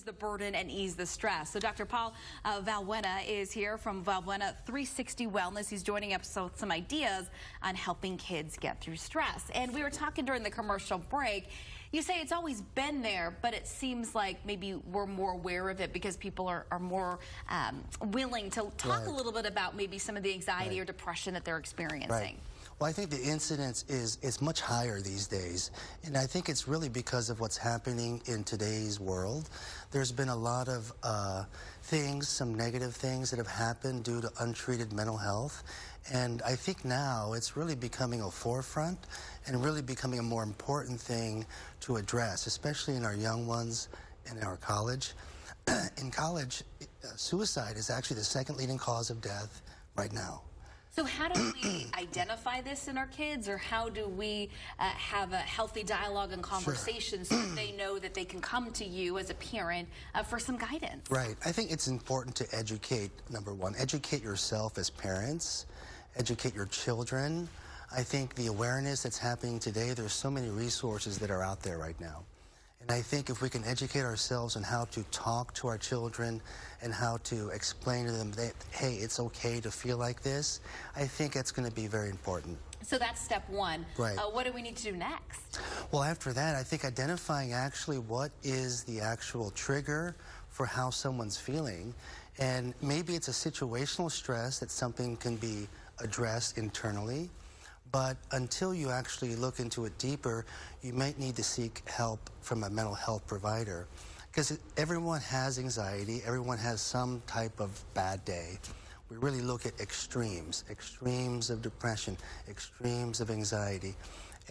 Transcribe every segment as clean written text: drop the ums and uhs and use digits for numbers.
ease the burden and ease the stress. So Dr. Paul Valbuena is here from Valbuena 360 Wellness. He's joining us with some ideas on helping kids get through stress. And we were talking during the commercial break. You say it's always been there, but it seems like maybe we're more aware of it because people are more willing to talk a little bit about maybe some of the anxiety or depression that they're experiencing. Right. Well, I think the incidence is much higher these days, and I think it's really because of what's happening in today's world. There's been a lot of things, some negative things that have happened due to untreated mental health, and I think now it's really becoming a forefront and really becoming a more important thing to address, especially in our young ones and in our college. In college, suicide is actually the second leading cause of death right now. So how do we identify this in our kids, or how do we have a healthy dialogue and conversation so that they know that they can come to you as a parent for some guidance? Right. I think it's important to educate, number one, educate yourself as parents, educate your children. I think the awareness that's happening today, there's so many resources that are out there right now. And I think if we can educate ourselves on how to talk to our children and how to explain to them that, hey, it's okay to feel like this, I think that's going to be very important. So that's step one. Right. What do we need to do next? Well, after that, I think identifying actually what is the actual trigger for how someone's feeling. And maybe it's a situational stress that something can be addressed internally. But until you actually look into it deeper, you might need to seek help from a mental health provider. Because everyone has anxiety, everyone has some type of bad day. We really look at extremes of depression, extremes of anxiety.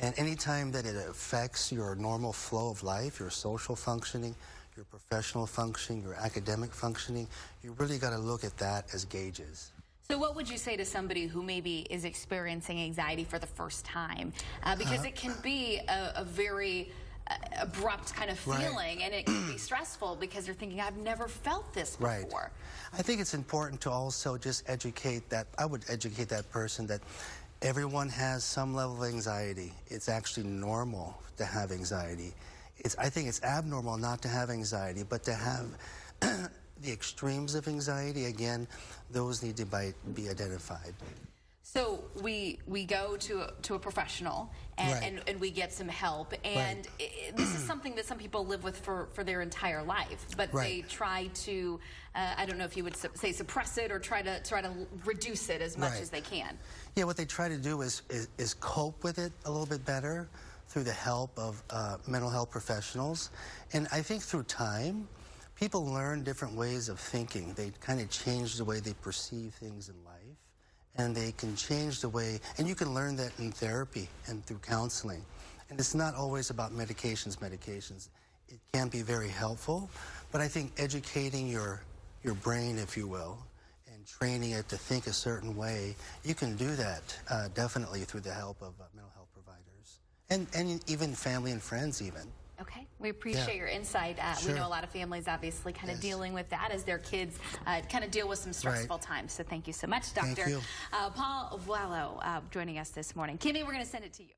And anytime that it affects your normal flow of life, your social functioning, your professional functioning, your academic functioning, you really got to look at that as gauges. So what would you say to somebody who maybe is experiencing anxiety for the first time? Because it can be a very abrupt kind of feeling, and it can be stressful because you're thinking, I've never felt this before. Right. I think it's important to also just educate that, I would educate that person that everyone has some level of anxiety. It's actually normal to have anxiety. I think it's abnormal not to have anxiety, but to have the extremes of anxiety, again, those need to be identified. So we go to a professional and we get some help, and this is something that some people live with for their entire life, but they try to, I don't know if you would say suppress it or try to reduce it as much as they can. Yeah, what they try to do is cope with it a little bit better through the help of mental health professionals. And I think through time, people learn different ways of thinking. They kind of change the way they perceive things in life, and they can change the way, and you can learn that in therapy and through counseling. And it's not always about medications. It can be very helpful, but I think educating your brain, if you will, and training it to think a certain way, you can do that definitely through the help of mental health providers, and even family and friends even. Okay, we appreciate your insight. We know a lot of families obviously kind of dealing with that as their kids kind of deal with some stressful times. So thank you so much, Dr. Paul Valbuena, joining us this morning. Kimmy, we're going to send it to you.